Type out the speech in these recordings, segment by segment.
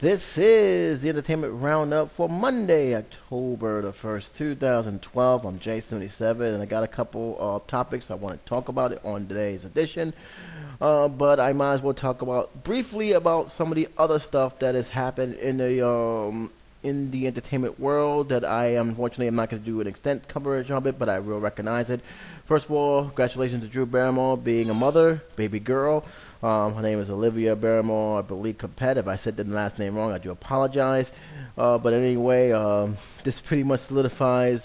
This is the Entertainment Roundup for Monday, October the 1st, 2012. I'm J77, and I got a couple of topics I want to talk about it on today's edition. But I might as well talk about briefly about some of the other stuff that has happened in the entertainment world that I unfortunately am not going to do an extent coverage of it, but I will recognize it. First of all, congratulations to Drew Barrymore being a mother, baby girl. Her name is Olivia Barrymore, I believe, Capet. If I said the last name wrong, I do apologize. But anyway, this pretty much solidifies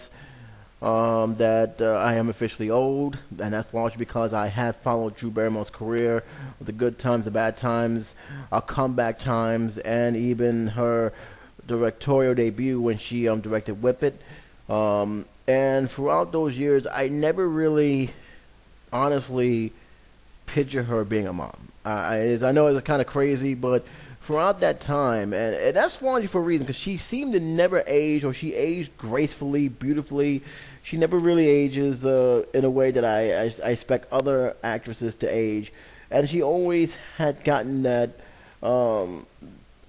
that I am officially old, and that's largely because I have followed Drew Barrymore's career, the good times, the bad times, our comeback times, and even her directorial debut when she directed Whip It. And throughout those years, I never really, honestly, picture her being a mom. I know it's kind of crazy, but throughout that time, and that's largely for a reason, because she seemed to never age, or she aged gracefully, beautifully. She never really ages in a way that I expect other actresses to age, and she always had gotten that.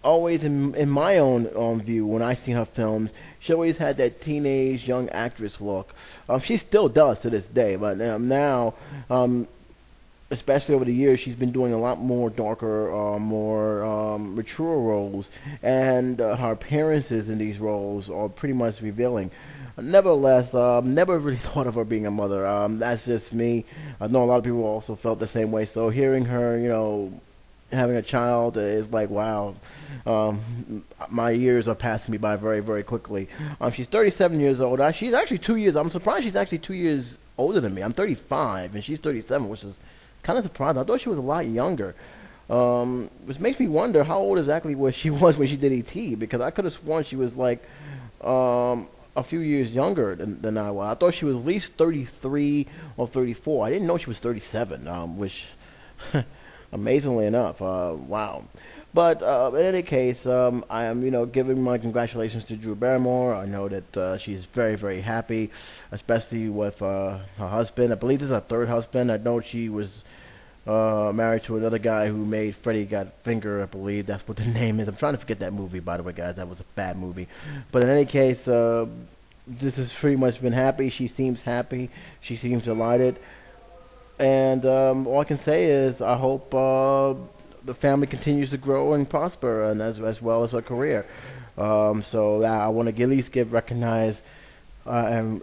Always in my own view, when I see her films, she always had that teenage young actress look. She still does to this day, but now especially over the years, she's been doing a lot more darker, more mature roles, and her appearances in these roles are pretty much revealing. Nevertheless, never really thought of her being a mother. That's just me. I know a lot of people also felt the same way. So hearing her, having a child is like, wow. My years are passing me by very, very quickly. She's 37 years old. She's actually 2 years. I'm surprised she's actually 2 years older than me. I'm 35 and she's 37, which is kind of surprising. I thought she was a lot younger. Which makes me wonder how old exactly she was when she did E.T. Because I could have sworn she was like a few years younger than I was. I thought she was at least 33 or 34. I didn't know she was 37, which amazingly enough, wow. But in any case, I am, giving my congratulations to Drew Barrymore. I know that she's very, very happy, especially with her husband. I believe this is her third husband. I know she was married to another guy who made Freddy Got Finger, I believe that's what the name is. I'm trying to forget that movie, by the way, guys. That was a bad movie. But in any case, this has pretty much been happy. She seems happy. She seems delighted. And all I can say is I hope the family continues to grow and prosper, and as well as her career. So I want to at least recognize and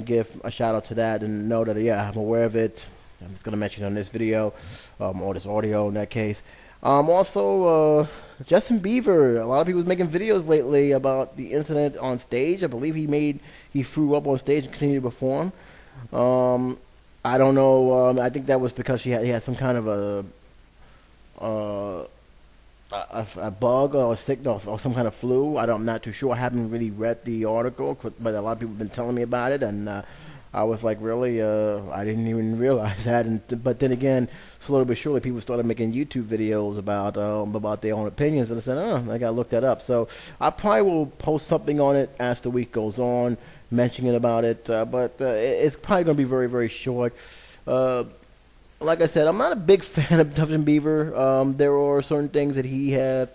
give a shout out to that, and know that I'm aware of it. I'm just gonna mention it on this video, or this audio in that case. Also, Justin Bieber. A lot of people making videos lately about the incident on stage. I believe he threw up on stage and continued to perform. I don't know. I think that was because he had some kind of a bug or a sickness or some kind of flu. I'm not too sure. I haven't really read the article, but a lot of people have been telling me about it, and I was like, really? I didn't even realize that. But then again, slowly but surely, people started making YouTube videos about their own opinions, and I said, I gotta look that up. So I probably will post something on it as the week goes on, mentioning about it. But it's probably gonna be very, very short. Like I said, I'm not a big fan of Justin Bieber. There are certain things that he has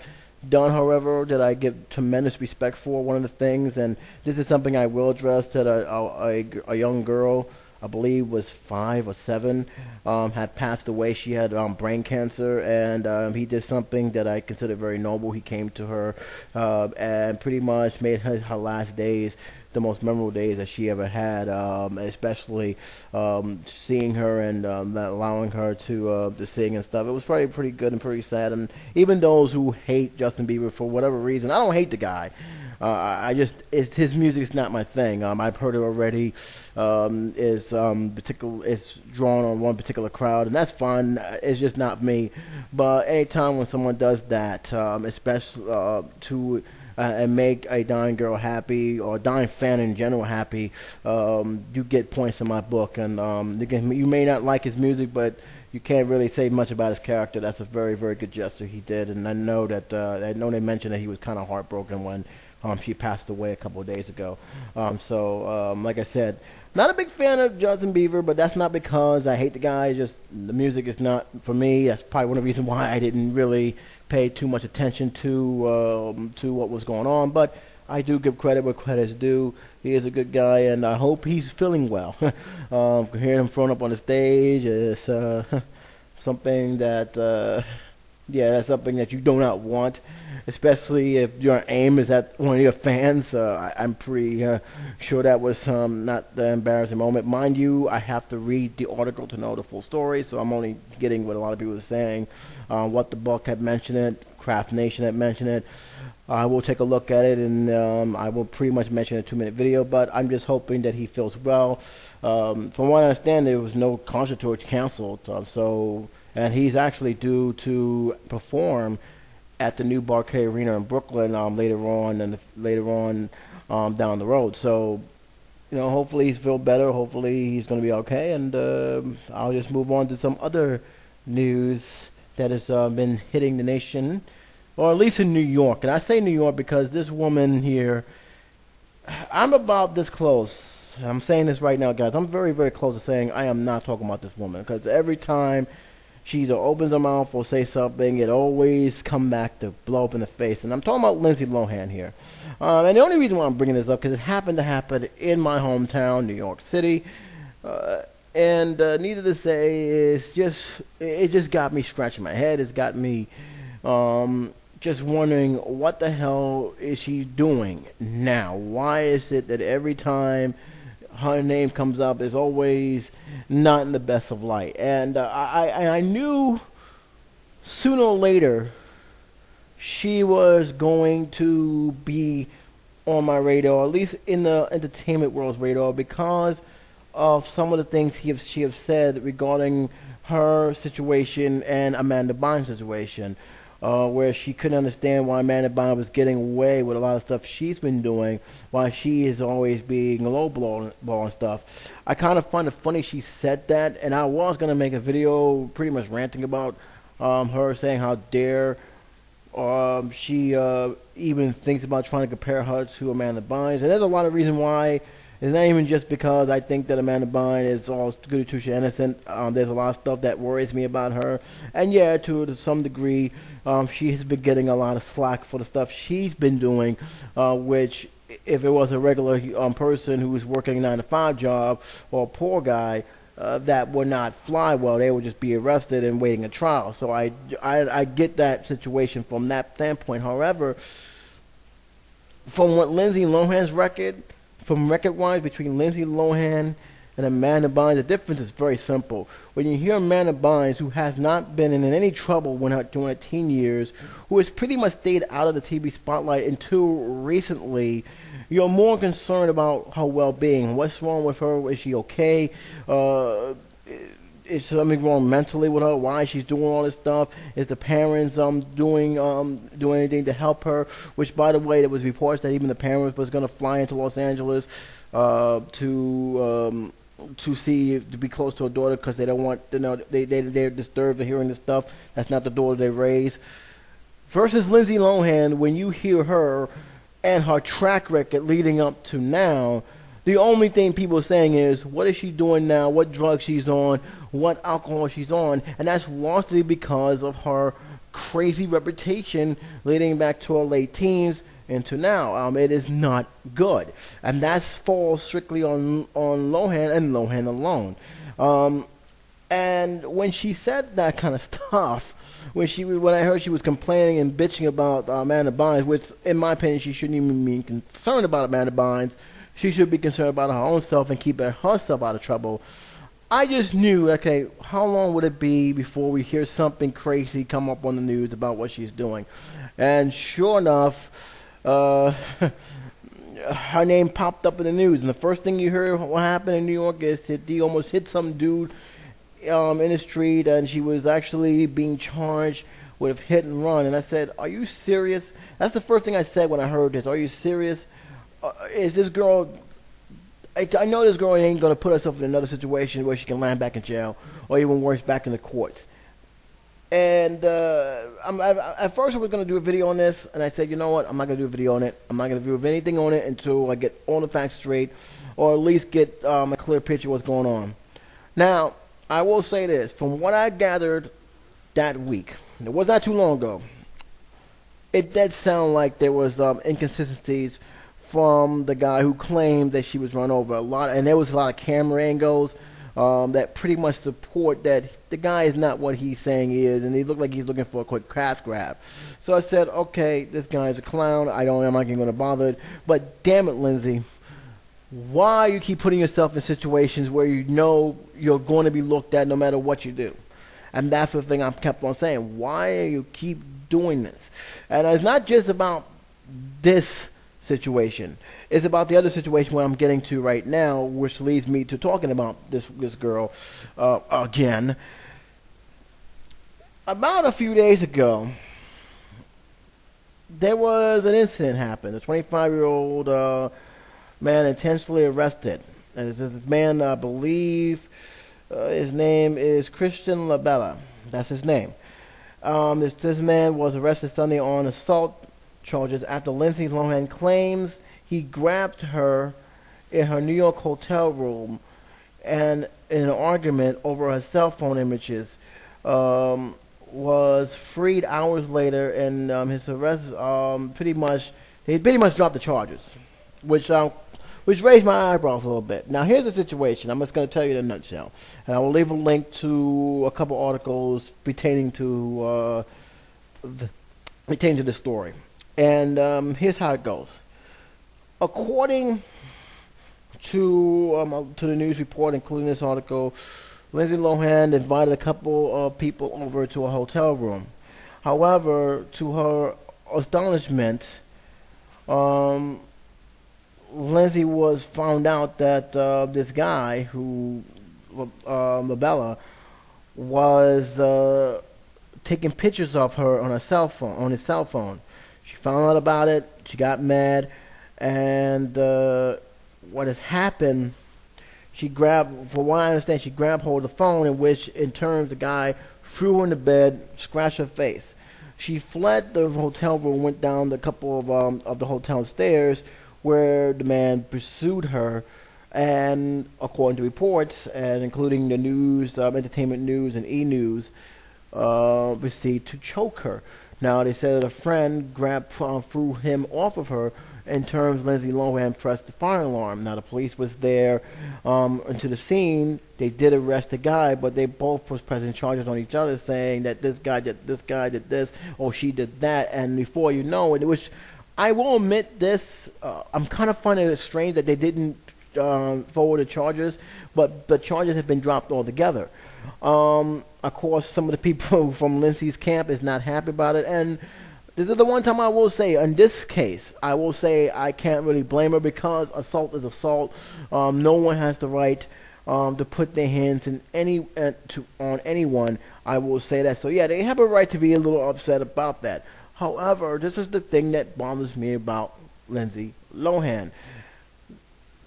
done, however, that I give tremendous respect for. One of the things, and this is something I will address, that a young girl, I believe was 5 or 7, had passed away. She had brain cancer, and he did something that I consider very noble. He came to her and pretty much made her last days the most memorable days that she ever had, especially seeing her and allowing her to sing and stuff. It was pretty good and pretty sad. And even those who hate Justin Bieber for whatever reason, I don't hate the guy. His music is not my thing. I've heard it already. Is drawn on one particular crowd, and that's fine. It's just not me. But anytime when someone does that, especially to and make a dying girl happy, or a dying fan in general happy, you get points in my book. And you may not like his music, but you can't really say much about his character. That's a very, very good gesture he did. And I know that they mentioned that he was kind of heartbroken She passed away a couple of days ago. Like I said, not a big fan of Justin Bieber, but that's not because I hate the guy. It's just the music is not for me. That's probably one of the reasons why I didn't really pay too much attention to what was going on. But I do give credit where credit's due. He is a good guy, and I hope he's feeling well. Hearing him thrown up on the stage is something that, yeah, that's something that you do not want, especially if your aim is at one of your fans. I'm pretty sure that was not the embarrassing moment. Mind you, I have to read the article to know the full story, so I'm only getting what a lot of people are saying. What the book had mentioned it, Craft Nation had mentioned it. I will take a look at it, and I will pretty much mention a 2-minute video, but I'm just hoping that he feels well. From what I understand, there was no concert tour canceled, and he's actually due to perform at the new Barcade Arena in Brooklyn later on down the road. So, hopefully he's feel better. Hopefully he's going to be okay, and I'll just move on to some other news that has been hitting the nation, or at least in New York. And I say New York because this woman here, I'm about this close. I'm saying this right now, guys. I'm very, very close to saying I am not talking about this woman, because every time she either opens her mouth or say something, it always come back to blow up in the face. And I'm talking about Lindsay Lohan here. And the only reason why I'm bringing this up, because it happened to happen in my hometown, New York City. And needless to say, it just got me scratching my head. It's got me just wondering, what the hell is she doing now? Why is it that every time her name comes up, is always not in the best of light? And I knew sooner or later she was going to be on my radar, at least in the entertainment world's radar, because of some of the things she has said regarding her situation and Amanda Bynes' situation. Where she couldn't understand why Amanda Bynes was getting away with a lot of stuff she's been doing, while she is always being lowball and stuff. I kind of find it funny she said that, and I was going to make a video pretty much ranting about her, saying how dare she even thinks about trying to compare her to Amanda Bynes. And there's a lot of reason why. It's not even just because I think that Amanda Bynes is all goody two-shoes innocent. There's a lot of stuff that worries me about her. And yeah, to some degree, she has been getting a lot of slack for the stuff she's been doing, which, if it was a regular person who was working a 9-to-5 job, or a poor guy, that would not fly well. They would just be arrested and waiting a trial. So I get that situation from that standpoint. However, from what Lindsay Lohan's record-wise, between Lindsay Lohan and Amanda Bynes, the difference is very simple. When you hear Amanda Bynes, who has not been in any trouble during her teen years, who has pretty much stayed out of the TV spotlight until recently, you're more concerned about her well-being. What's wrong with her? Is she okay? Is something wrong mentally with her? Why she's doing all this stuff? Is the parents doing anything to help her? Which, by the way, there was reports that even the parents was going to fly into Los Angeles to be close to her daughter, because they don't want they're disturbed of hearing this stuff. That's not the daughter they raise. Versus Lindsay Lohan, when you hear her and her track record leading up to now, the only thing people are saying is, what is she doing now? What drugs she's on? What alcohol she's on? And that's largely because of her crazy reputation leading back to her late teens into now. It is not good, and that falls strictly on Lohan and Lohan alone. And when she said that kind of stuff, when I heard she was complaining and bitching about Amanda Bynes, which in my opinion she shouldn't even be concerned about Amanda Bynes. She should be concerned about her own self and keeping herself out of trouble. I just knew, okay, how long would it be before we hear something crazy come up on the news about what she's doing? And sure enough, her name popped up in the news. And the first thing you heard what happened in New York is that he almost hit some dude in the street, and she was actually being charged with hit and run. And I said, are you serious? That's the first thing I said when I heard this. Are you serious? Is this girl... I know this girl ain't going to put herself in another situation where she can land back in jail, or even worse, back in the courts. And at first I was going to do a video on this, and I said, you know what, I'm not going to do a video on it. I'm not going to do anything on it until I get all the facts straight, or at least get a clear picture of what's going on. Now, I will say this. From what I gathered that week, and it was not too long ago, it did sound like there was inconsistencies from the guy who claimed that she was run over. And there was a lot of camera angles that pretty much support that the guy is not what he's saying he is, and he looked like he's looking for a quick cash grab. So I said, okay, this guy's a clown. I'm not even going to bother it. But damn it, Lindsay, why you keep putting yourself in situations where you know you're going to be looked at no matter what you do? And that's the thing I kept on saying. Why do you keep doing this? And it's not just about this situation. It's about the other situation where I'm getting to right now, which leads me to talking about this girl again. About a few days ago, there was an incident happened. A 25-year-old man intentionally arrested. And this man, I believe, his name is Christian LaBella. That's his name. This man was arrested Sunday on assault charges after Lindsay Lohan claims he grabbed her in her New York hotel room and in an argument over her cell phone images. Was freed hours later, and his arrest pretty much dropped the charges, which raised my eyebrows a little bit. Now here's the situation. I'm just going to tell you in a nutshell, and I will leave a link to a couple articles pertaining to the story. And here's how it goes. According to the news report, including this article, Lindsay Lohan invited a couple of people over to a hotel room. However, to her astonishment, Lindsay was found out that this guy, who Labella, was taking pictures of her on his cell phone. She found out about it. She got mad, and what has happened? For what I understand, she grabbed hold of the phone, in which, in turn, the guy threw her in the bed, scratched her face. She fled the hotel room, went down a couple of the hotel stairs, where the man pursued her, and according to reports, and including the news, entertainment news, and e-news, proceeded to choke her. Now, they said that a friend threw him off of her. In terms, Lindsay Lohan pressed the fire alarm. Now, the police was there into the scene. They did arrest the guy, but they both was pressing charges on each other, saying that this guy did this, or she did that. And before you know it, which I will admit this, I'm kind of finding it strange that they didn't forward the charges, but the charges have been dropped altogether. Of course, some of the people from Lindsay's camp is not happy about it, and this is the one time I will say, in this case, I will say I can't really blame her, because assault is assault. No one has the right to put their hands in on anyone. I will say that. So yeah, they have a right to be a little upset about that. However, this is the thing that bothers me about Lindsay Lohan.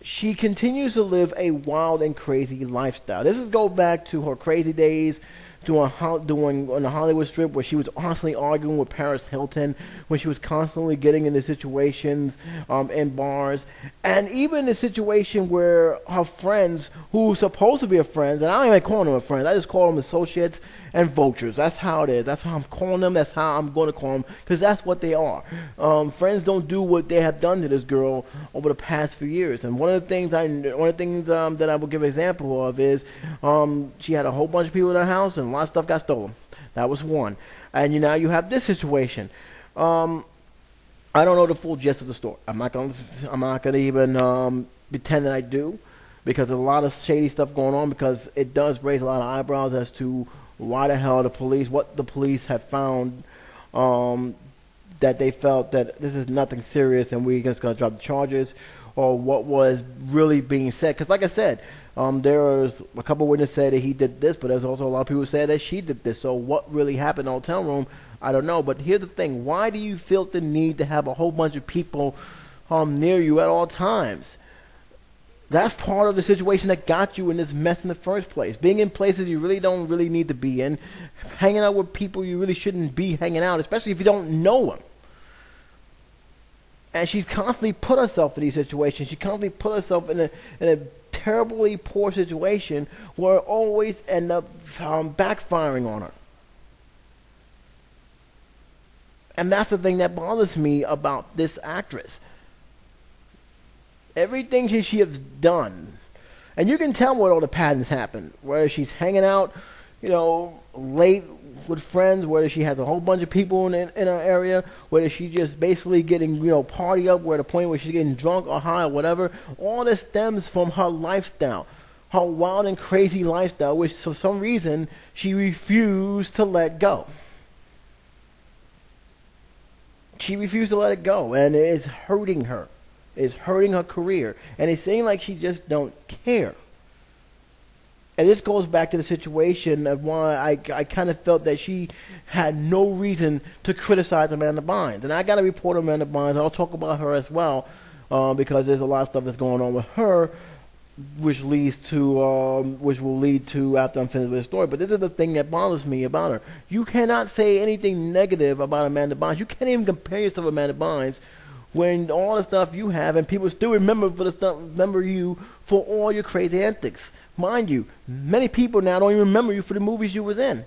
She continues to live a wild and crazy lifestyle. This is go back to her crazy days doing on the Hollywood Strip, where she was constantly arguing with Paris Hilton, when she was constantly getting into situations in bars, and even the situation where her friends, who were supposed to be her friends, and I don't even call them her friends, I just call them associates and vultures. That's how it is. That's how I'm calling them. That's how I'm going to call them, because that's what they are. Friends don't do what they have done to this girl over the past few years. And one of the things that I will give an example of is she had a whole bunch of people in her house, and a lot of stuff got stolen. That was one. And you have this situation. I don't know the full gist of the story. I'm not gonna even pretend that I do, because there's a lot of shady stuff going on, because it does raise a lot of eyebrows as to why the hell what the police have found, that they felt that this is nothing serious and we're just going to drop the charges, or what was really being said. Because like I said, there was a couple witnesses said that he did this, but there's also a lot of people who said that she did this. So what really happened in the hotel room, I don't know. But here's the thing. Why do you feel the need to have a whole bunch of people near you at all times? That's part of the situation that got you in this mess in the first place. Being in places you really don't really need to be in, hanging out with people you really shouldn't be hanging out, especially if you don't know them. And she's constantly put herself in these situations. She constantly put herself in a terribly poor situation where it always end up backfiring on her. And that's the thing that bothers me about this actress. Everything she has done, and you can tell what all the patterns happen. Whether she's hanging out, late with friends, whether she has a whole bunch of people in her area, whether she's just basically getting, party up, where the point where she's getting drunk or high or whatever. All this stems from her lifestyle, her wild and crazy lifestyle, which for some reason she refused to let go. She refused to let it go, and it's hurting her. It's hurting her career, and it seems like she just don't care. And this goes back to the situation of why I kind of felt that she had no reason to criticize Amanda Bynes. And I got to report Amanda Bynes. I'll talk about her as well, because there's a lot of stuff that's going on with her, which will lead to after I'm finished with the story. But this is the thing that bothers me about her. You cannot say anything negative about Amanda Bynes. You can't even compare yourself to Amanda Bynes when all the stuff you have, and people still remember you for all your crazy antics. Mind you, many people now don't even remember you for the movies you was in.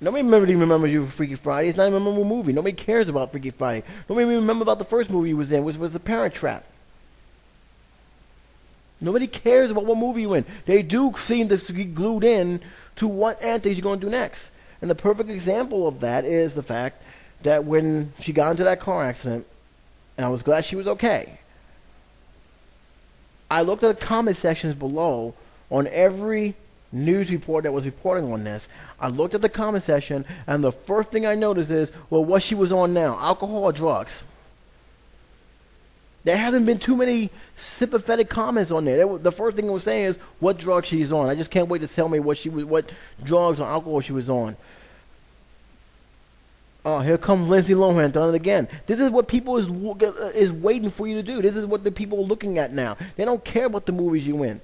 Nobody remembers you for Freaky Friday. It's not even a memorable movie. Nobody cares about Freaky Friday. Nobody even remember about the first movie you was in, which was The Parent Trap. Nobody cares about what movie you're in. They do seem to be glued in to what antics you're going to do next. And the perfect example of that is the fact that when she got into that car accident, and I was glad she was okay, I looked at the comment sections below on every news report that was reporting on this. I looked at the comment section, and the first thing I noticed is, well, what she was on now, alcohol or drugs? There hasn't been too many sympathetic comments on there. The first thing it was saying is what drug she's on. I just can't wait to tell me what drugs or alcohol she was on. Oh, here comes Lindsay Lohan done it again. This is what people is waiting for you to do. This is what the people are looking at now. They don't care about the movies you in.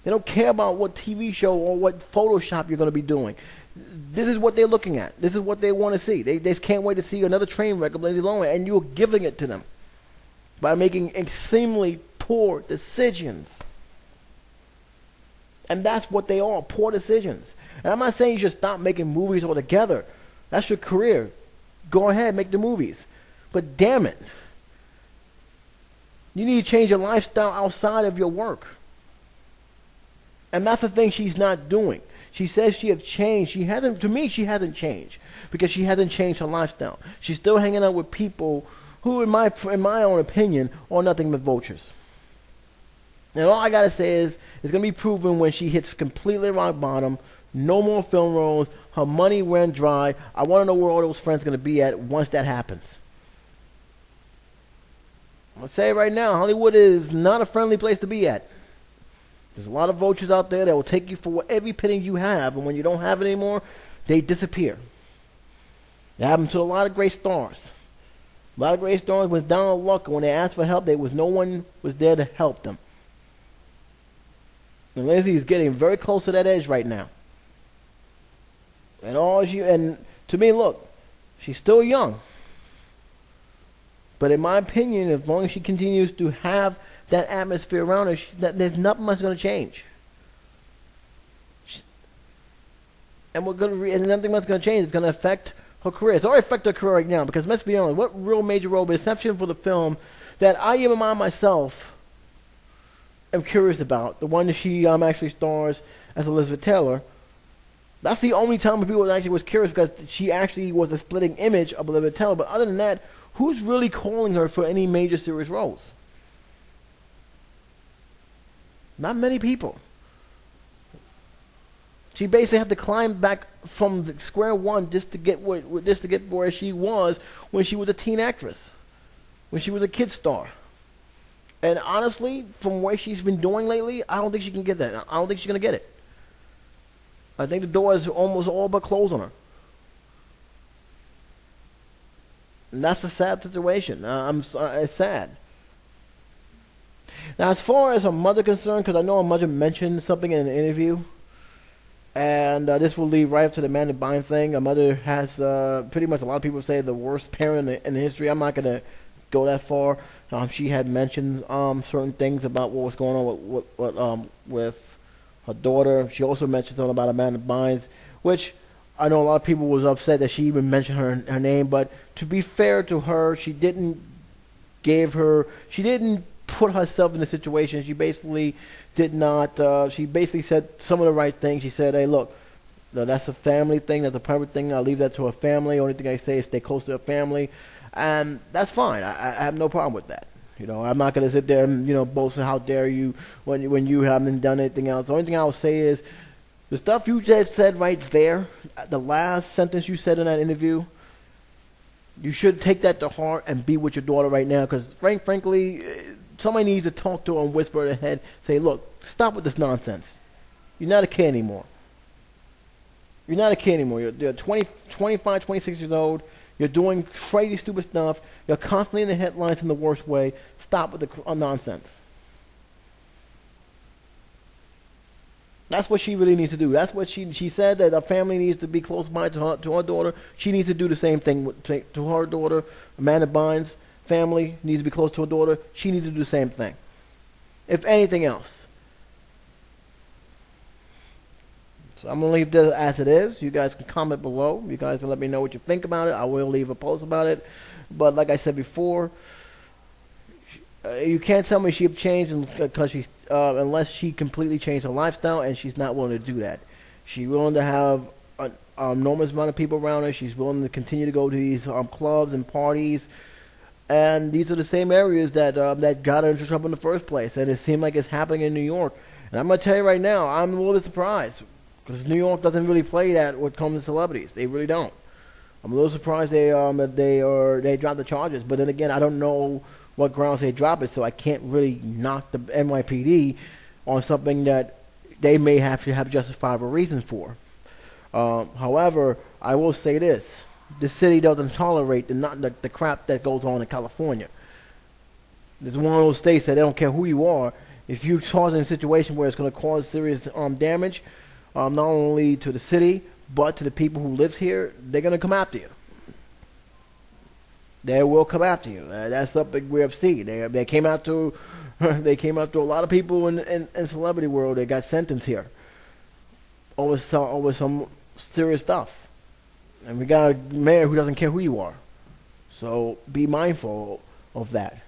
They don't care about what TV show or what Photoshop you're going to be doing. This is what they're looking at. This is what they want to see. They just can't wait to see another train wreck of Lindsay Lohan, and you're giving it to them by making extremely poor decisions. And that's what they are, poor decisions. And I'm not saying you should stop making movies altogether. That's your career. Go ahead, make the movies. But damn it, you need to change your lifestyle outside of your work. And that's the thing she's not doing. She says she has changed. To me, she hasn't changed, because she hasn't changed her lifestyle. She's still hanging out with people who, in my own opinion, are nothing but vultures. And all I gotta say is, it's gonna be proven when she hits completely rock bottom. No more film roles. Her money went dry. I want to know where all those friends are going to be at once that happens. I'll say it right now, Hollywood is not a friendly place to be at. There's a lot of vultures out there that will take you for every penny you have, and when you don't have it anymore, they disappear. It happened to a lot of great stars. A lot of great stars went down on luck, and when they asked for help, no one was there to help them. And Lindsay is getting very close to that edge right now. And to me, look, she's still young. But in my opinion, as long as she continues to have that atmosphere around her, there's nothing much going to change. And nothing much going to change. It's going to affect her career. It's already affected her career right now, because let's be honest, what real major role, exception for the film that I even myself am curious about, the one that she actually stars as Elizabeth Taylor. That's the only time when people actually was curious, because she actually was a splitting image of Elizabeth Taylor. But other than that, who's really calling her for any major serious roles? Not many people. She basically had to climb back from the square one just to get where she was when she was a teen actress, when she was a kid star. And honestly, from what she's been doing lately, I don't think she can get that. I don't think she's gonna get it. I think the door is almost all but closed on her. And that's a sad situation. It's sad. Now, as far as her mother concerned, because I know her mother mentioned something in an interview, and this will lead right up to the Amanda Bynes thing. Her mother has pretty much a lot of people say the worst parent in history. I'm not gonna go that far. She had mentioned certain things about what was going on with her daughter. She also mentioned something about Amanda Bynes, which I know a lot of people was upset that she even mentioned her name. But to be fair to her, she didn't put herself in the situation. She basically did not. She basically said some of the right things. She said, "Hey, look, no, that's a family thing. That's a private thing. I'll leave that to her family. Only thing I say is stay close to her family, and that's fine. I have no problem with that. I'm not gonna sit there and boast how dare you when you haven't done anything else. The only thing I'll say is the stuff you just said right there. The last sentence you said in that interview. You should take that to heart and be with your daughter right now, because frankly, somebody needs to talk to her and whisper in her head, say, look, stop with this nonsense. You're not a kid anymore. You're not a kid anymore. You're 20, 25, 26 years old. You're doing crazy, stupid stuff. You're constantly in the headlines in the worst way. Stop with the nonsense. That's what she really needs to do. That's what she said, that her family needs to be close by to her daughter. She needs to do the same thing to her daughter. Amanda Bynes' family needs to be close to her daughter. She needs to do the same thing. If anything else. So I'm going to leave this as it is. You guys can comment below. You guys can let me know what you think about it. I will leave a post about it. But like I said before, you can't tell me she's changed because she's unless she completely changed her lifestyle, and she's not willing to do that. She's willing to have an enormous amount of people around her. She's willing to continue to go to these clubs and parties, and these are the same areas that got her into trouble in the first place. And it seemed like it's happening in New York. And I'm gonna tell you right now, I'm a little bit surprised because New York doesn't really play that when it comes to celebrities. They really don't. I'm a little surprised they dropped the charges. But then again, I don't know what grounds they drop it, so I can't really knock the NYPD on something that they may have to have justifiable reasons for. However, I will say this: the city doesn't tolerate the crap that goes on in California. It's one of those states that they don't care who you are. If you're causing a situation where it's going to cause serious damage, not only to the city but to the people who live here, they're going to come after you. They will come after you. That's something we have seen. They came out to they came out to a lot of people in celebrity world. They got sentenced here over some serious stuff. And we got a mayor who doesn't care who you are. So be mindful of that.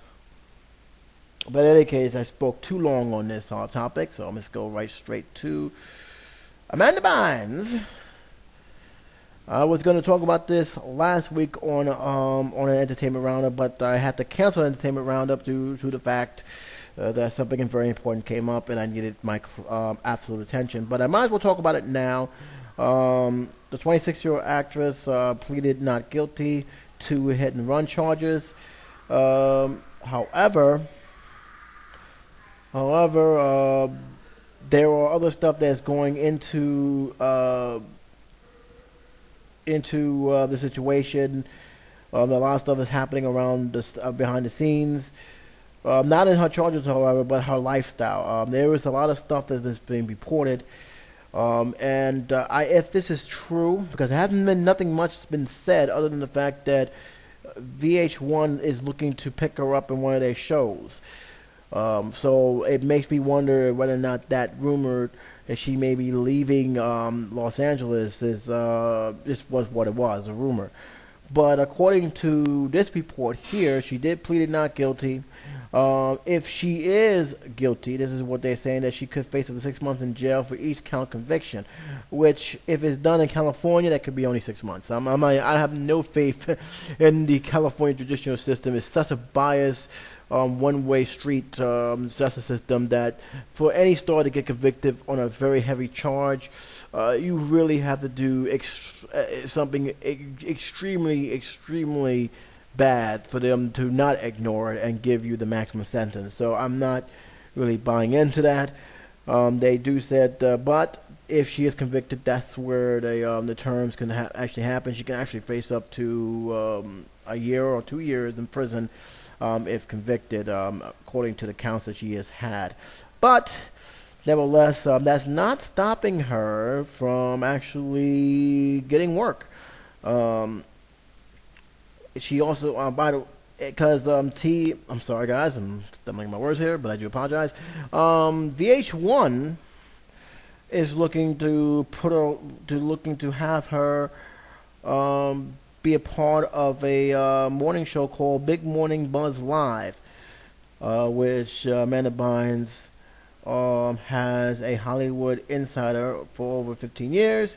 But in any case, I spoke too long on this topic, so I'm just go right straight to Amanda Bynes. I was going to talk about this last week on an entertainment roundup, but I had to cancel the entertainment roundup due to the fact that something very important came up and I needed my absolute attention. But I might as well talk about it now. The 26-year-old actress pleaded not guilty to hit and run charges. However, there are other stuff that's going into the situation. A lot of stuff is happening around behind the scenes. Not in her charges, however, but her lifestyle. There is a lot of stuff that is being reported. If this is true, because there hasn't been nothing much been said other than the fact that VH1 is looking to pick her up in one of their shows. So it makes me wonder whether or not that rumor that she may be leaving Los Angeles is this was what it was, a rumor. But according to this report here, she did plead not guilty. If she is guilty, this is what they're saying, that she could face up to 6 months in jail for each count conviction, which if it's done in California, that could be only 6 months. I have no faith in the California judicial system. It's such a biased one-way street justice system that for any star to get convicted on a very heavy charge, you really have to do something extremely bad for them to not ignore it and give you the maximum sentence. So I'm not really buying into that. They do said, but if she is convicted, that's where the terms can actually happen. She can actually face up to a year or 2 years in prison. if convicted, according to the counts that she has had. But nevertheless, that's not stopping her from actually getting work. Um, she also, by the because I'm sorry guys, I'm stumbling my words here, but I do apologize. VH1 is looking to have her be a part of a morning show called Big Morning Buzz Live, which Amanda Bynes has a Hollywood insider for over 15 years.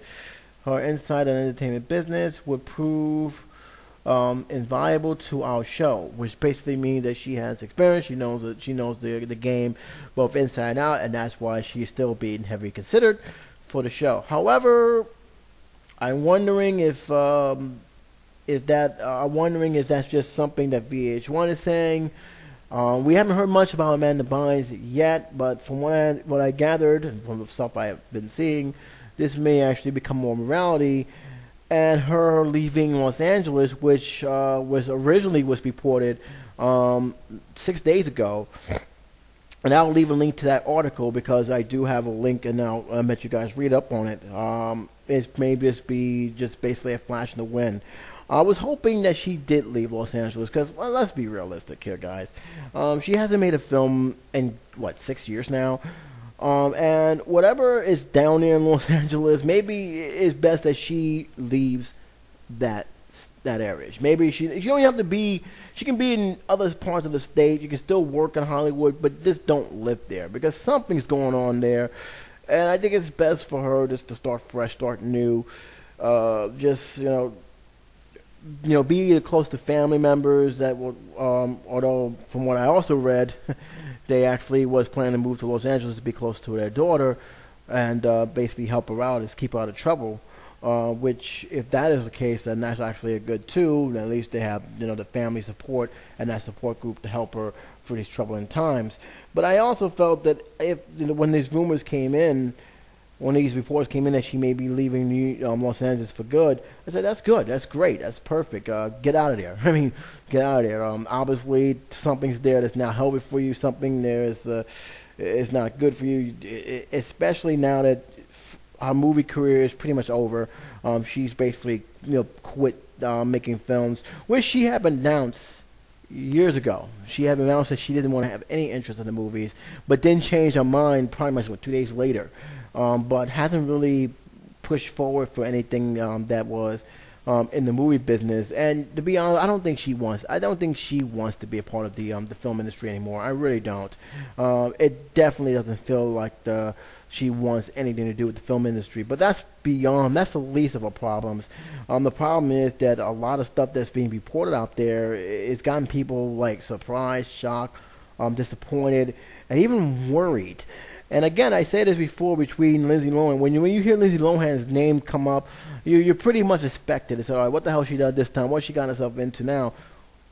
Her insight on entertainment business would prove invaluable to our show, which basically means that she has experience. She knows the game both inside and out, and that's why she's still being heavily considered for the show. However, I'm wondering if I'm wondering if that's just something that VH1 is saying. We haven't heard much about Amanda Bynes yet, but from what I gathered and from the stuff I have been seeing, this may actually become more reality. And her leaving Los Angeles, which was originally was reported 6 days ago, and I'll leave a link to that article because I do have a link, and I'll let you guys read up on it. It may just be just basically a flash in the wind. I was hoping that she did leave Los Angeles because let's be realistic here, guys. She hasn't made a film in what 6 years now. And whatever is down there in Los Angeles, maybe it's best that she leaves that area. Maybe she don't have to be. She can be in other parts of the state. You can still work in Hollywood, but just don't live there because something's going on there. And I think it's best for her just to start fresh, start new. Just be close to family members that will. Although from what I also read. They actually was planning to move to Los Angeles to be close to their daughter and basically help her out, is keep her out of trouble. Which, if that is the case, then that's actually a good too. At least they have the family support and that support group to help her through these troubling times. But I also felt that if when these rumors came in, when these reports came in that she may be leaving Los Angeles for good, I said that's good, that's great, that's perfect. Get out of there. I mean, get out of there. Obviously, something's there that's not healthy for you. Something there is not good for you, especially now that her movie career is pretty much over. She's basically quit making films, which she had announced years ago. She had announced that she didn't want to have any interest in the movies, but then changed her mind pretty much 2 days later. But hasn't really pushed forward for anything that was in the movie business. And to be honest, I don't think she wants to be a part of the film industry anymore. I really don't. It definitely doesn't feel like she wants anything to do with the film industry. But that's the least of her problems. The problem is that a lot of stuff that's being reported out there is gotten people like surprised, shocked, disappointed, and even worried. And again, I said this before between Lindsay Lohan. When you hear Lindsay Lohan's name come up, you pretty much expect it. It's all right. What the hell she done this time? What she got herself into now?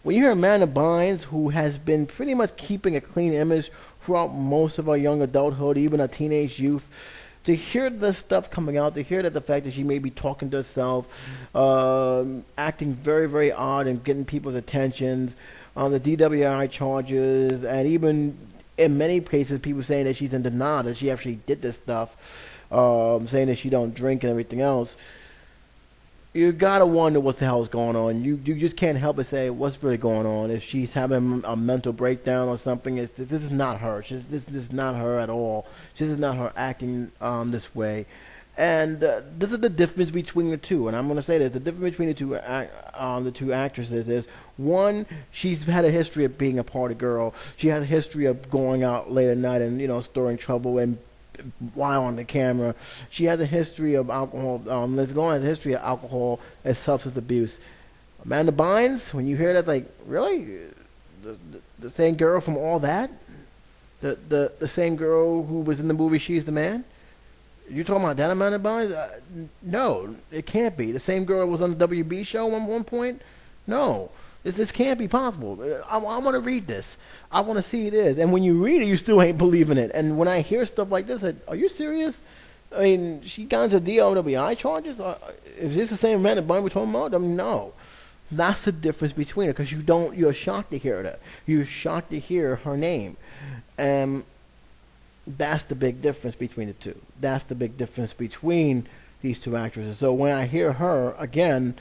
When you hear Amanda Bynes, who has been pretty much keeping a clean image throughout most of her young adulthood, even her teenage youth, to hear this stuff coming out, to hear that the fact that she may be talking to herself, acting very, very odd and getting people's attentions, the DWI charges, and even in many cases, people saying that she's in denial, that she actually did this stuff, saying that she don't drink and everything else. You gotta wonder what the hell's going on. You just can't help but say what's really going on. If she's having a mental breakdown or something, this is not her. This is not her at all. This is not her acting this way. And this is the difference between the two. And I'm going to say this: the difference between the two actresses is, one, she's had a history of being a party girl. She has a history of going out late at night and stirring trouble and while on the camera. She has a history of alcohol. Lindsay Lohan has a history of alcohol and substance abuse. Amanda Bynes, when you hear that, like, really, the same girl from all that, the same girl who was in the movie She's the Man. You talking about that Amanda Bynes? No, it can't be. The same girl that was on the WB show at one point? No. This can't be possible. I want to read this. I want to see it is. And when you read it, you still ain't believing it. And when I hear stuff like this, are you serious? I mean, she got into DWI charges? Is this the same Amanda Bynes we're talking about? I mean, no. That's the difference between it, because you're shocked to hear that. You're shocked to hear her name. And that's the big difference between the two. That's the big difference between these two actresses. So when I hear her again,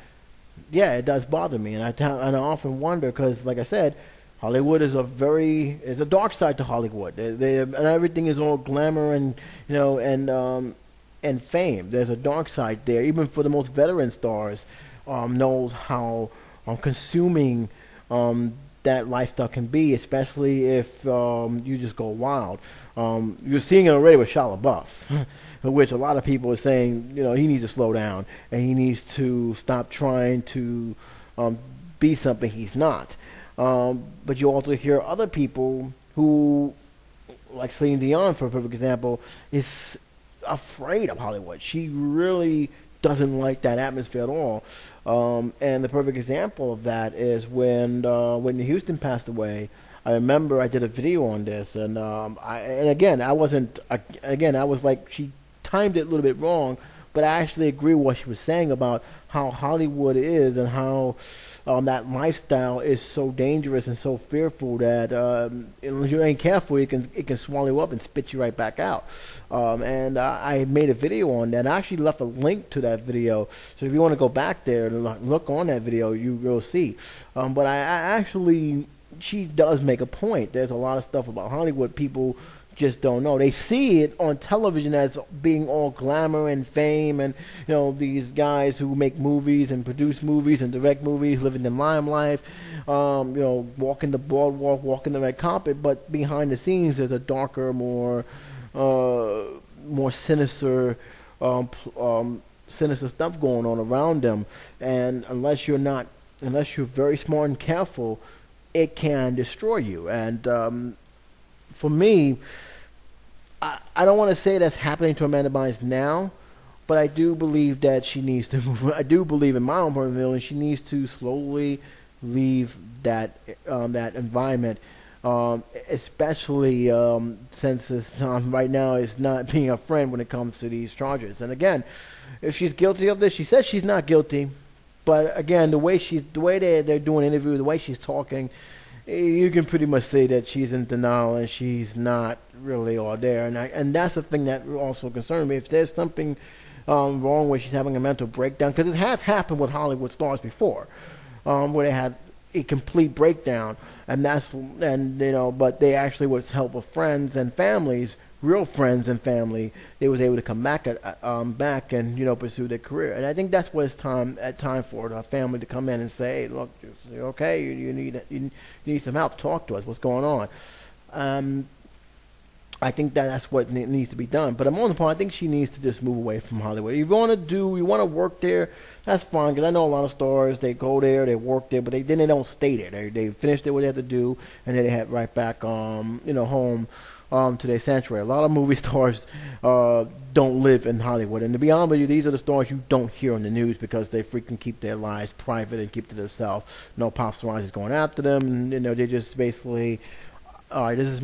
yeah, it does bother me, and I often wonder, because, like I said, Hollywood is a dark side to Hollywood. And everything is all glamour and and fame. There's a dark side there, even for the most veteran stars. Knows how consuming that lifestyle can be, especially if you just go wild. You're seeing it already with Shia LaBeouf, which a lot of people are saying, he needs to slow down and he needs to stop trying to be something he's not. But you also hear other people who, like Celine Dion, for a perfect example, is afraid of Hollywood. She really doesn't like that atmosphere at all. And the perfect example of that is when Whitney Houston passed away. I remember I did a video on this, and I was like, she timed it a little bit wrong, but I actually agree with what she was saying about how Hollywood is and how that lifestyle is so dangerous and so fearful that if you ain't careful, it can swallow you up and spit you right back out. And I made a video on that. I actually left a link to that video, so if you want to go back there and look on that video, you will see. But I actually, she does make a point. There's a lot of stuff about Hollywood people just don't know. They see it on television as being all glamour and fame, and these guys who make movies and produce movies and direct movies, living the limelight, walking the boardwalk, walking the red carpet. But behind the scenes, there's a darker, more sinister, sinister stuff going on around them. And unless you're very smart and careful, it can destroy you. And for me, I don't want to say that's happening to Amanda Bynes now, but I do believe that she needs to move. I do believe, in my own point of view, she needs to slowly leave that environment, especially since right now is not being a friend when it comes to these charges. And again, if she's guilty of this, she says she's not guilty, but again, the way they're doing interviews, the way she's talking, you can pretty much say that she's in denial and she's not really all there. And that's the thing that also concerns me. If there's something wrong where she's having a mental breakdown, because it has happened with Hollywood stars before, where they had a complete breakdown, but they actually, with help of friends and families, real friends and family, they was able to come back and pursue their career. And I think that's what it's time for the family to come in and say, hey, look, you're okay, you need some help, talk to us, what's going on. I think that's what needs to be done. But more than I think she needs to just move away from Hollywood. If you want to work there, that's fine, because I know a lot of stars, they go there, they work there, but they don't stay there. They finish what they have to do, and then they head right back home to their sanctuary. A lot of movie stars don't live in Hollywood, and to be honest with you, these are the stars you don't hear on the news because they freaking keep their lives private and keep to themselves. No paparazzi is going after them, and they just basically, all right, this is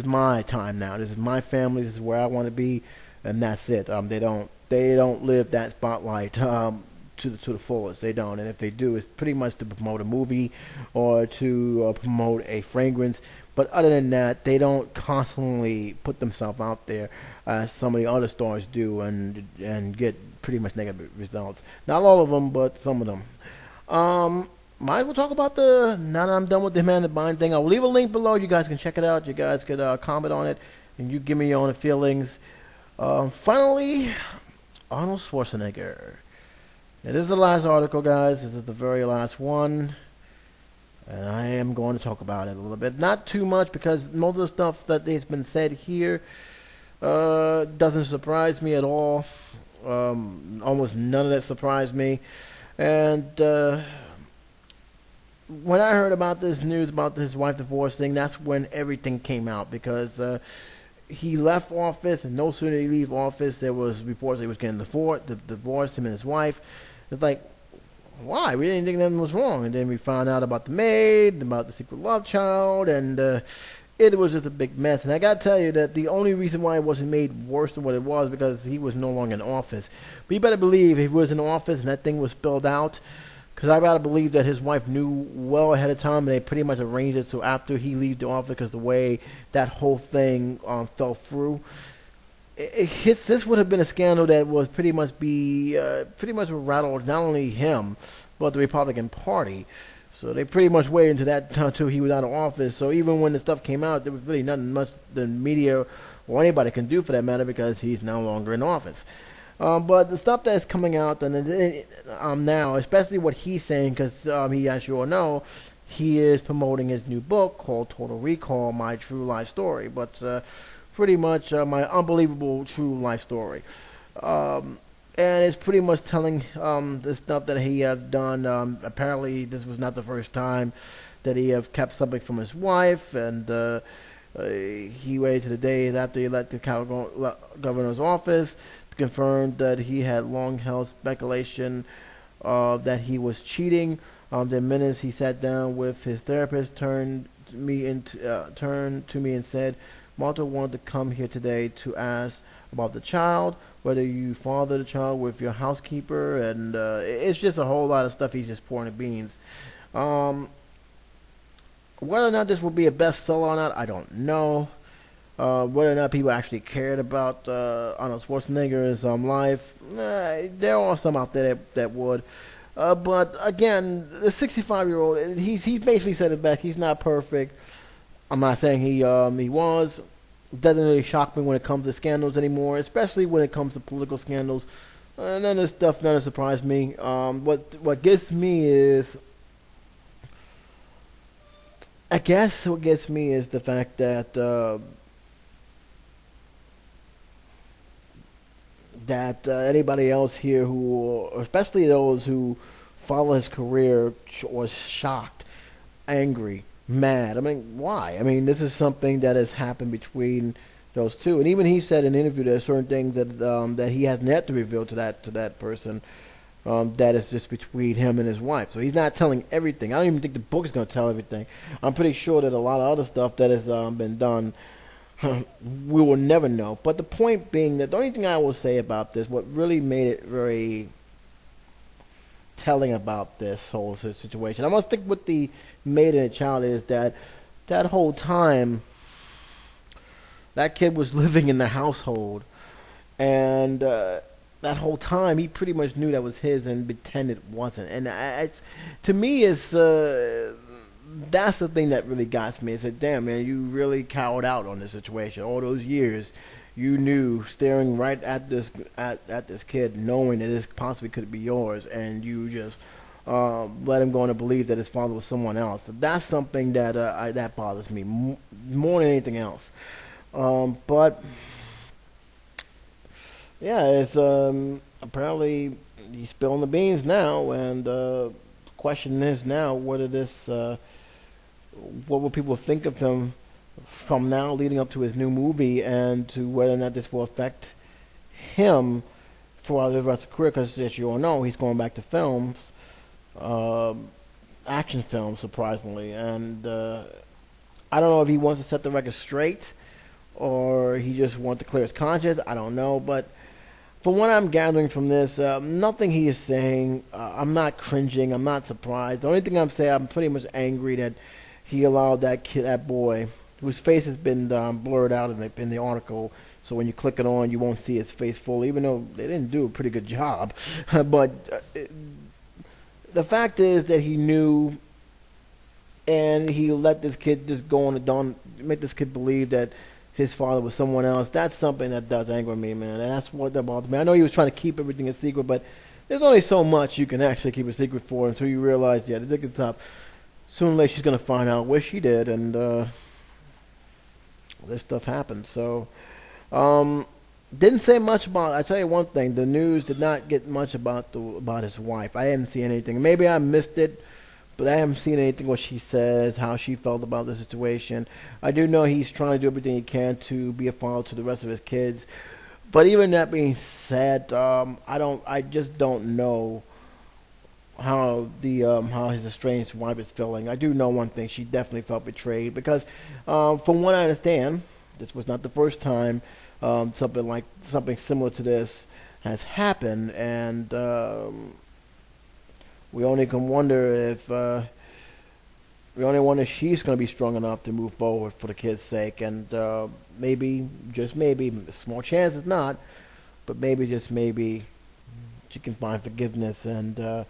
my time now. This is my family. This is where I want to be, and that's it. They don't live that spotlight to the fullest. They don't, and if they do, it's pretty much to promote a movie or to promote a fragrance. But other than that, they don't constantly put themselves out there as some of the other stars do and get pretty much negative results. Not all of them, but some of them. Might as well talk about now that I'm done with the Amanda Bynes thing. I'll leave a link below. You guys can check it out. You guys could comment on it, and you give me your own feelings. Finally, Arnold Schwarzenegger. Now, this is the last article, guys. This is the very last one. And I am going to talk about it a little bit. Not too much, because most of the stuff that has been said here doesn't surprise me at all. Almost none of that surprised me. And when I heard about this news about his wife divorce thing, that's when everything came out, because he left office, and no sooner did he leave office, there was reports that he was getting divorced, him and his wife. It's like, why? We didn't think nothing was wrong. And then we found out about the maid, about the secret love child, and it was just a big mess. And I got to tell you that the only reason why it wasn't made worse than what it was, because he was no longer in office. But you better believe if he was in office and that thing was spilled out, Because I gotta believe that his wife knew well ahead of time, and they pretty much arranged it so after he leaves the office, because the way that whole thing fell through, this would have been a scandal that was pretty much rattled not only him, but the Republican Party. So they pretty much waited until that until he was out of office. So even when the stuff came out, there was really nothing much the media or anybody can do for that matter because he's no longer in office. But the stuff that's coming out and now, especially what he's saying, because he, as you all know, he is promoting his new book called Total Recall: My True Life Story. But pretty much my unbelievable true life story. And it's pretty much telling the stuff that he has done. Apparently, this was not the first time that he have kept something from his wife, and he waited to the day after he left the governor's office to confirm that he had long-held speculation that he was cheating. The minute he sat down with his therapist, turned to me and said, "Martha wanted to come here today to ask about the child, whether you father the child with your housekeeper," and it's just a whole lot of stuff. He's just pouring the beans. Whether or not this will be a bestseller or not, I don't know. Whether or not people actually cared about Arnold Schwarzenegger's life, there are some out there that would. But again, the 65-year-old, he's basically said it best. He's not perfect. I'm not saying he was. Doesn't really shock me when it comes to scandals anymore, especially when it comes to political scandals. None of this stuff doesn't surprise me. What gets me is, I guess what gets me is the fact that anybody else here who, especially those who follow his career, was shocked, angry, mad. I mean, why? I mean, this is something that has happened between those two, and even he said in an interview there are certain things that he hasn't yet to reveal to that person. That is just between him and his wife. So he's not telling everything. I don't even think the book is going to tell everything. I'm pretty sure that a lot of other stuff that has been done, we will never know. But the point being that the only thing I will say about this, what really made it very telling about this whole situation, I'm going to stick with the maid and the child, is that whole time that kid was living in the household, and that whole time he pretty much knew that was his and pretended it wasn't. And to me, it's that's the thing that really got me. I said, damn, man, you really cowered out on this situation. All those years, you knew, staring right at this kid, knowing that this possibly could be yours, and you just let him go on to believe that his father was someone else. So that's something that that bothers me more than anything else. But yeah, it's apparently he's spilling the beans now, and the question is now what will people think of him from now leading up to his new movie, and to whether or not this will affect him throughout the rest of his career, because as you all know, he's going back to films, action films, surprisingly, and I don't know if he wants to set the record straight or he just wants to clear his conscience. I don't know, but from what I'm gathering from this, nothing he is saying, I'm not cringing, I'm not surprised. The only thing I'm saying, I'm pretty much angry that he allowed that kid, that boy, whose face has been blurred out in the article, so when you click it on, you won't see his face fully, even though they didn't do a pretty good job. But the fact is that he knew, and he let this kid just go on the dawn, make this kid believe that his father was someone else. That's something that does anger me, man, and that's what bothers me. I know he was trying to keep everything a secret, but there's only so much you can actually keep a secret for until you realize, yeah, the dick is up. Sooner or later, she's gonna find out what she did, and this stuff happened. So, didn't say much about. I tell you one thing: the news did not get much about his wife. I haven't seen anything. Maybe I missed it, but I haven't seen anything what she says, how she felt about the situation. I do know he's trying to do everything he can to be a father to the rest of his kids. But even that being said, I just don't know how his estranged wife is feeling. I do know one thing: she definitely felt betrayed, because from what I understand, this was not the first time something similar to this has happened, and we only can wonder if we only wonder if she's going to be strong enough to move forward for the kid's sake, and maybe, just maybe, small chance if not, but maybe just maybe she can find forgiveness and.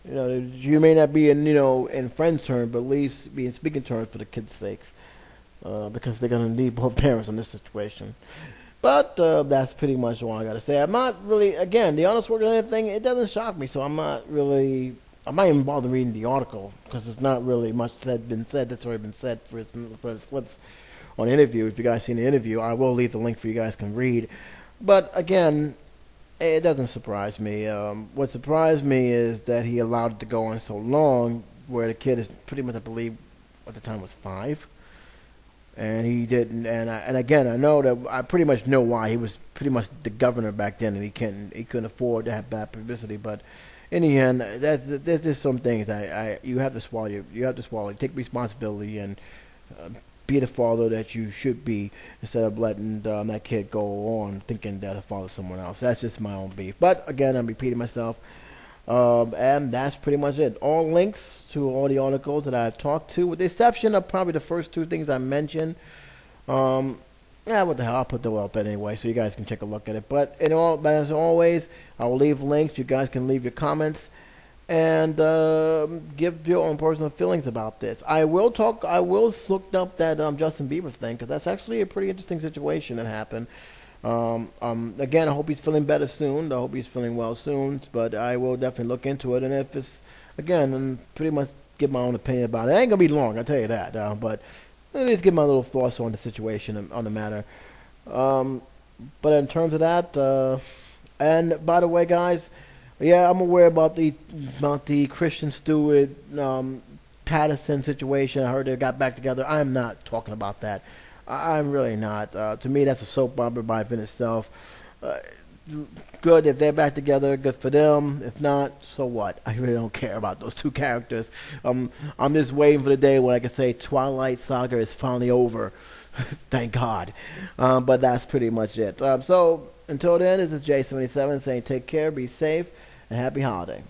You may not be in, in friends terms, but at least be in speaking terms for the kids' sakes, because they're gonna need both parents in this situation. But that's pretty much all I gotta say. I'm not really, again, the honest word thing. It doesn't shock me, so I'm not really. I'm not even bothered reading the article because it's not really much been said. That's already been said for his clips on the interview. If you guys seen the interview, I will leave the link for you guys can read. But again, it doesn't surprise me. What surprised me is that he allowed it to go on so long, where the kid is pretty much, I believe, at the time was 5, and he didn't. And again, I know that I pretty much know why. He was pretty much the governor back then, and he couldn't afford to have bad publicity. But in the end, there's just some things you have to swallow. You have to swallow. Take responsibility and be the father that you should be, instead of letting that kid go on thinking that he'll father someone else. That's just my own beef. But again, I'm repeating myself. And that's pretty much it. All links to all the articles that I've talked to, with the exception of probably the first two things I mentioned. Yeah, what the hell? I'll put them up anyway, so you guys can take a look at it. But as always, I will leave links. You guys can leave your comments and give your own personal feelings about this. I will look up that Justin Bieber thing, because that's actually a pretty interesting situation that happened. Again, I hope he's feeling better soon. I hope he's feeling well soon. But I will definitely look into it, and if it's, again, and pretty much give my own opinion about it. It ain't gonna be long, I tell you that. But at least give my little thoughts on the situation and on the matter. But in terms of that, and by the way, guys. Yeah, I'm aware about the Christian Stewart Patterson situation. I heard they got back together. I'm not talking about that. I'm really not. To me, that's a soap opera by in itself. Good if they're back together. Good for them. If not, so what? I really don't care about those two characters. I'm just waiting for the day when I can say Twilight Saga is finally over. Thank God. But that's pretty much it. So until then, this is J77 saying take care, be safe, and happy holiday.